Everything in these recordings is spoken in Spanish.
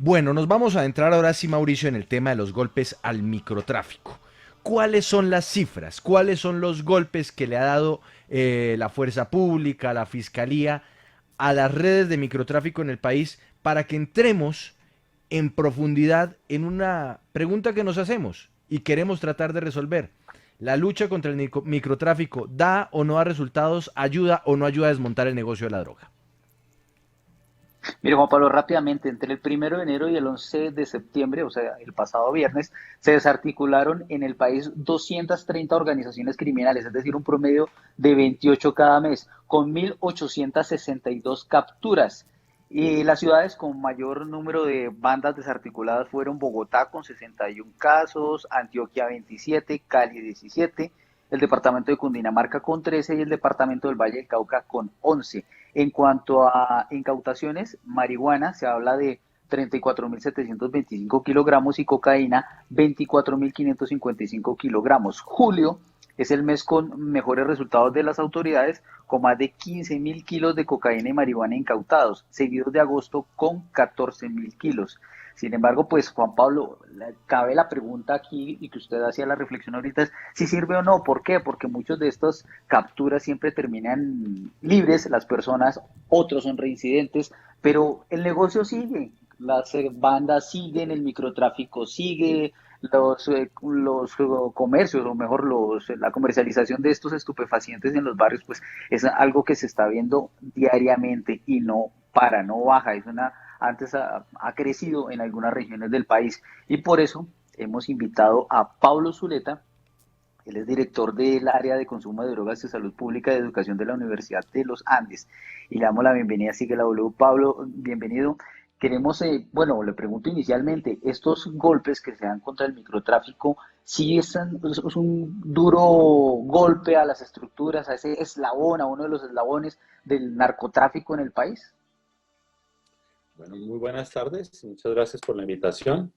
Bueno, nos vamos a entrar ahora sí, Mauricio, en el tema de los golpes al microtráfico. ¿Cuáles son las cifras? ¿Cuáles son los golpes que le ha dado la fuerza pública, la fiscalía, a las redes de microtráfico en el país para que entremos en profundidad en una pregunta que nos hacemos y queremos tratar de resolver? ¿La lucha contra el microtráfico da o no da resultados, ayuda o no ayuda a desmontar el negocio de la droga? Mire, Juan Pablo, rápidamente, entre el 1 de enero y el 11 de septiembre, o sea, el pasado viernes, se desarticularon en el país 230 organizaciones criminales, es decir, un promedio de 28 cada mes, con 1.862 capturas. Y las ciudades con mayor número de bandas desarticuladas fueron Bogotá con 61 casos, Antioquia 27, Cali 17, el departamento de Cundinamarca con 13 y el departamento del Valle del Cauca con 11. En cuanto a incautaciones, marihuana se habla de 34.725 kilogramos y cocaína 24.555 kilogramos. Julio es el mes con mejores resultados de las autoridades, con más de 15.000 kilos de cocaína y marihuana incautados, seguidos de agosto con 14.000 kilos. Sin embargo, pues Juan Pablo, cabe la pregunta aquí y que usted hacía la reflexión ahorita es si sirve o no. ¿Por qué? Porque muchos de estas capturas siempre terminan libres las personas, otros son reincidentes, pero el negocio sigue, las bandas siguen, el microtráfico sigue, los comercios, o mejor, la comercialización de estos estupefacientes en los barrios, pues es algo que se está viendo diariamente y no para, no baja, antes ha crecido en algunas regiones del país y por eso hemos invitado a Pablo Zuleta. Él es director del área de consumo de drogas y salud pública de educación de la Universidad de los Andes. Y le damos la bienvenida, sigue la W. Pablo, bienvenido. Queremos, bueno, le pregunto inicialmente, estos golpes que se dan contra el microtráfico, ¿sí es un duro golpe a las estructuras, a ese eslabón, a uno de los eslabones del narcotráfico en el país? Bueno, muy buenas tardes. Muchas gracias por la invitación.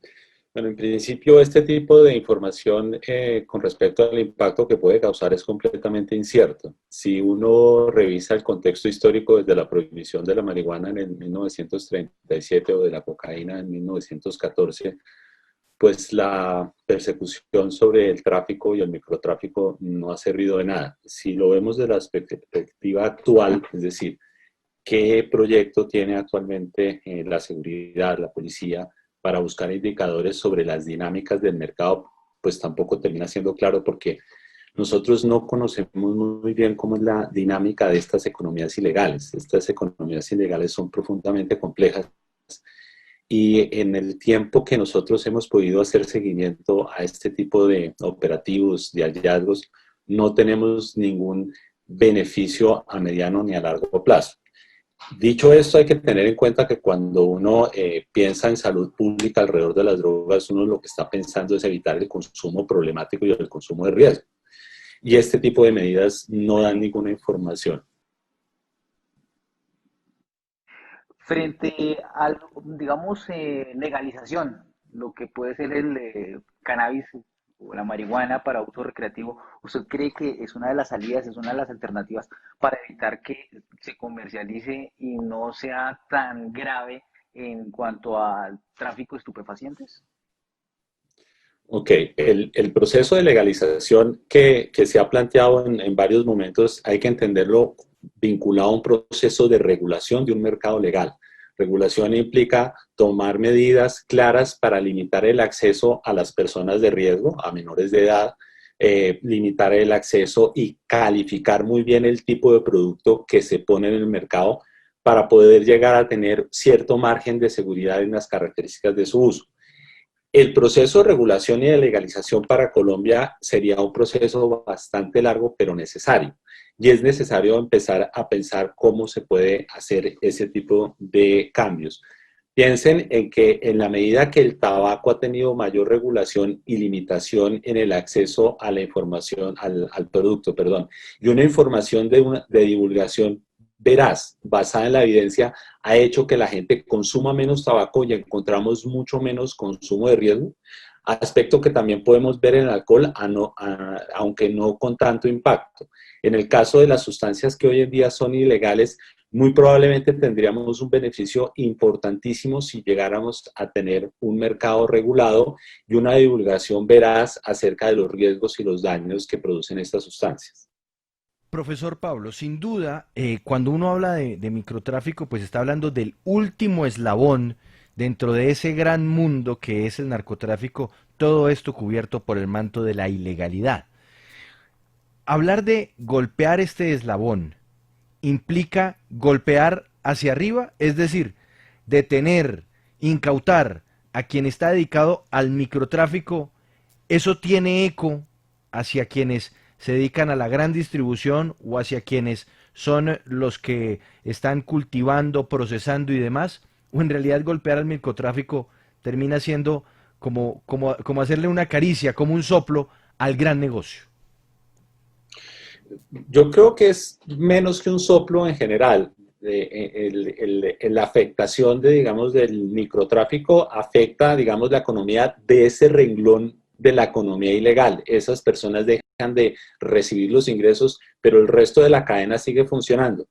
Bueno, en principio este tipo de información con respecto al impacto que puede causar es completamente incierto. Si uno revisa el contexto histórico desde la prohibición de la marihuana en el 1937 o de la cocaína en 1914, pues la persecución sobre el tráfico y el microtráfico no ha servido de nada. Si lo vemos de la perspectiva actual, es decir, ¿qué proyecto tiene actualmente la seguridad, la policía, para buscar indicadores sobre las dinámicas del mercado? Pues tampoco termina siendo claro porque nosotros no conocemos muy bien cómo es la dinámica de estas economías ilegales. Estas economías ilegales son profundamente complejas y en el tiempo que nosotros hemos podido hacer seguimiento a este tipo de operativos, de hallazgos, no tenemos ningún beneficio a mediano ni a largo plazo. Dicho esto, hay que tener en cuenta que cuando uno piensa en salud pública alrededor de las drogas, uno lo que está pensando es evitar el consumo problemático y el consumo de riesgo. Y este tipo de medidas no dan ninguna información. Frente a, digamos, legalización, lo que puede ser el cannabis o la marihuana para uso recreativo, ¿usted cree que es una de las salidas, es una de las alternativas para evitar que se comercialice y no sea tan grave en cuanto al tráfico de estupefacientes? Ok, el proceso de legalización que se ha planteado en varios momentos hay que entenderlo vinculado a un proceso de regulación de un mercado legal. Regulación implica tomar medidas claras para limitar el acceso a las personas de riesgo, a menores de edad, limitar el acceso y calificar muy bien el tipo de producto que se pone en el mercado para poder llegar a tener cierto margen de seguridad en las características de su uso. El proceso de regulación y de legalización para Colombia sería un proceso bastante largo, pero necesario. Y es necesario empezar a pensar cómo se puede hacer ese tipo de cambios. Piensen en que en la medida que el tabaco ha tenido mayor regulación y limitación en el acceso a la información, al producto, perdón, y una información de divulgación veraz, basada en la evidencia, ha hecho que la gente consuma menos tabaco y encontramos mucho menos consumo de riesgo, aspecto que también podemos ver en el alcohol, aunque no con tanto impacto. En el caso de las sustancias que hoy en día son ilegales, muy probablemente tendríamos un beneficio importantísimo si llegáramos a tener un mercado regulado y una divulgación veraz acerca de los riesgos y los daños que producen estas sustancias. Profesor Pablo, sin duda, cuando uno habla de microtráfico, pues está hablando del último eslabón dentro de ese gran mundo que es el narcotráfico, todo esto cubierto por el manto de la ilegalidad. Hablar de golpear este eslabón implica golpear hacia arriba, es decir, detener, incautar a quien está dedicado al microtráfico. Eso tiene eco hacia quienes se dedican a la gran distribución o hacia quienes son los que están cultivando, procesando y demás, o en realidad golpear al microtráfico termina siendo como hacerle una caricia, como un soplo al gran negocio. Yo creo que es menos que un soplo en general. La afectación digamos, del microtráfico afecta, digamos, la economía de ese renglón de la economía ilegal. Esas personas dejan de recibir los ingresos, pero el resto de la cadena sigue funcionando.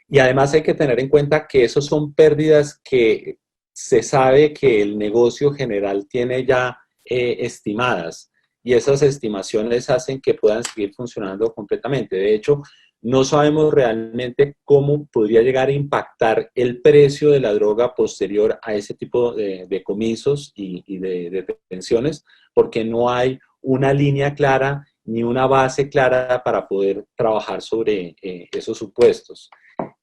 Y además hay que tener en cuenta que esos son pérdidas que se sabe que el negocio general tiene ya estimadas, y esas estimaciones hacen que puedan seguir funcionando completamente. De hecho, no sabemos realmente cómo podría llegar a impactar el precio de la droga posterior a ese tipo de decomisos y de detenciones, porque no hay una línea clara ni una base clara para poder trabajar sobre esos supuestos.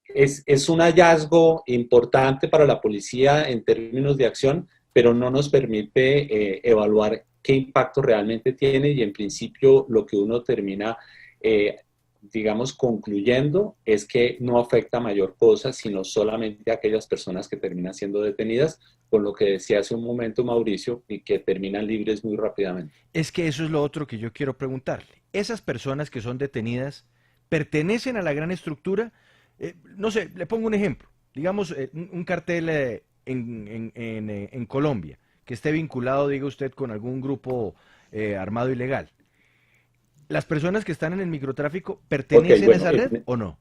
Es un hallazgo importante para la policía en términos de acción, pero no nos permite evaluar qué impacto realmente tiene, y en principio lo que uno termina, digamos, concluyendo es que no afecta a mayor cosa, sino solamente a aquellas personas que terminan siendo detenidas, con lo que decía hace un momento Mauricio, y que terminan libres muy rápidamente. Es que eso es lo otro que yo quiero preguntarle. Esas personas que son detenidas pertenecen a la gran estructura. No sé, le pongo un ejemplo. Digamos, un cartel en Colombia que esté vinculado, diga usted, con algún grupo armado ilegal. ¿Las personas que están en el microtráfico Okay, pertenecen a bueno, esa red o no?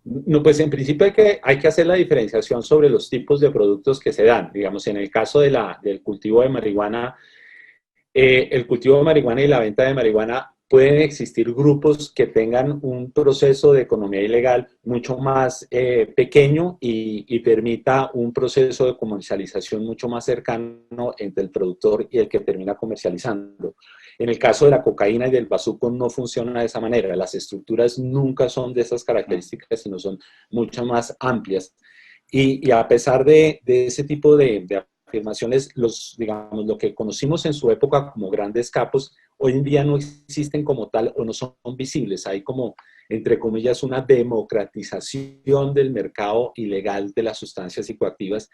no, pues en principio hay que hacer la diferenciación sobre los tipos de productos que se dan. Digamos, en el caso del cultivo de marihuana, el cultivo de marihuana y la venta de marihuana, pueden existir grupos que tengan un proceso de economía ilegal mucho más pequeño y permita un proceso de comercialización mucho más cercano entre el productor y el que termina comercializando. En el caso de la cocaína y del bazuco no funciona de esa manera. Las estructuras nunca son de esas características, sino son mucho más amplias. Y a pesar de ese tipo de afirmaciones, digamos, lo que conocimos en su época como grandes capos, hoy en día no existen como tal o no son visibles. Hay como, entre comillas, una democratización del mercado ilegal de las sustancias psicoactivas,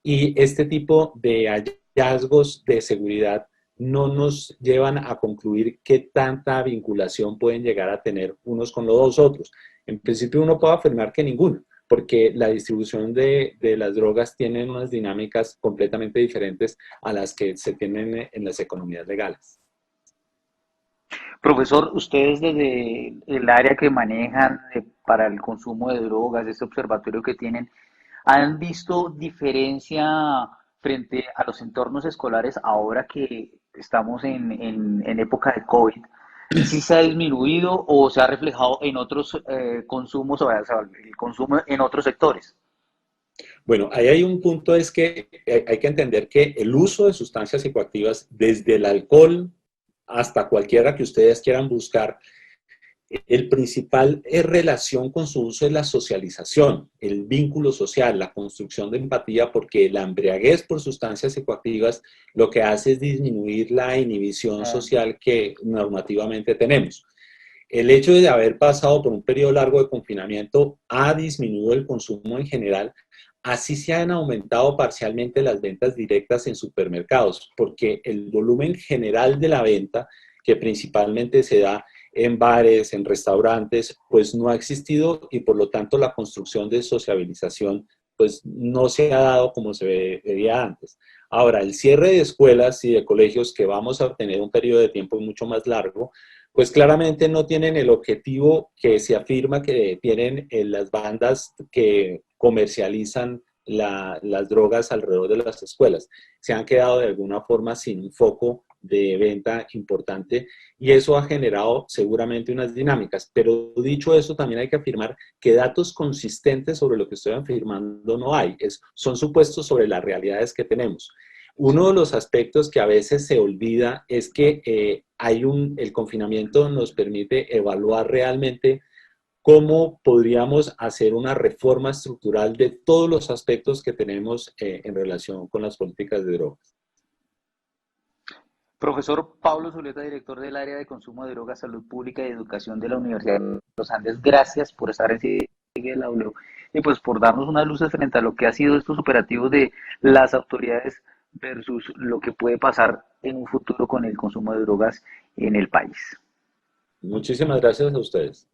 y este tipo de hallazgos de seguridad no nos llevan a concluir qué tanta vinculación pueden llegar a tener unos con los otros. En principio uno puede afirmar que ninguna, porque la distribución de las drogas tiene unas dinámicas completamente diferentes a las que se tienen en las economías legales. Profesor, ustedes desde el área que manejan para el consumo de drogas, este observatorio que tienen, ¿han visto diferencia frente a los entornos escolares ahora que estamos en época de COVID? ¿Sí se ha disminuido o se ha reflejado en otros consumos, o sea, el consumo en otros sectores? Bueno, ahí hay un punto, es que hay que entender que el uso de sustancias psicoactivas, desde el alcohol hasta cualquiera que ustedes quieran buscar, el principal relación con su uso es la socialización, el vínculo social, la construcción de empatía, porque la embriaguez por sustancias psicoactivas lo que hace es disminuir la inhibición social que normativamente tenemos. El hecho de haber pasado por un periodo largo de confinamiento ha disminuido el consumo en general. Así se han aumentado parcialmente las ventas directas en supermercados, porque el volumen general de la venta, que principalmente se da en bares, en restaurantes, pues no ha existido, y por lo tanto la construcción de sociabilización pues no se ha dado como se veía antes. Ahora, el cierre de escuelas y de colegios, que vamos a tener un periodo de tiempo mucho más largo, pues claramente no tienen el objetivo que se afirma que tienen en las bandas que comercializan las drogas alrededor de las escuelas. Se han quedado de alguna forma sin un foco de venta importante y eso ha generado seguramente unas dinámicas. Pero dicho eso, también hay que afirmar que datos consistentes sobre lo que estoy afirmando no hay. Son supuestos sobre las realidades que tenemos. Uno de los aspectos que a veces se olvida es que el confinamiento nos permite evaluar realmente cómo podríamos hacer una reforma estructural de todos los aspectos que tenemos en relación con las políticas de drogas. Profesor Pablo Zuleta, director del área de consumo de drogas, salud pública y educación de la Universidad de los Andes, gracias por estar en Sigue la W y pues por darnos unas luces frente a lo que ha sido estos operativos de las autoridades versus lo que puede pasar en un futuro con el consumo de drogas en el país. Muchísimas gracias a ustedes.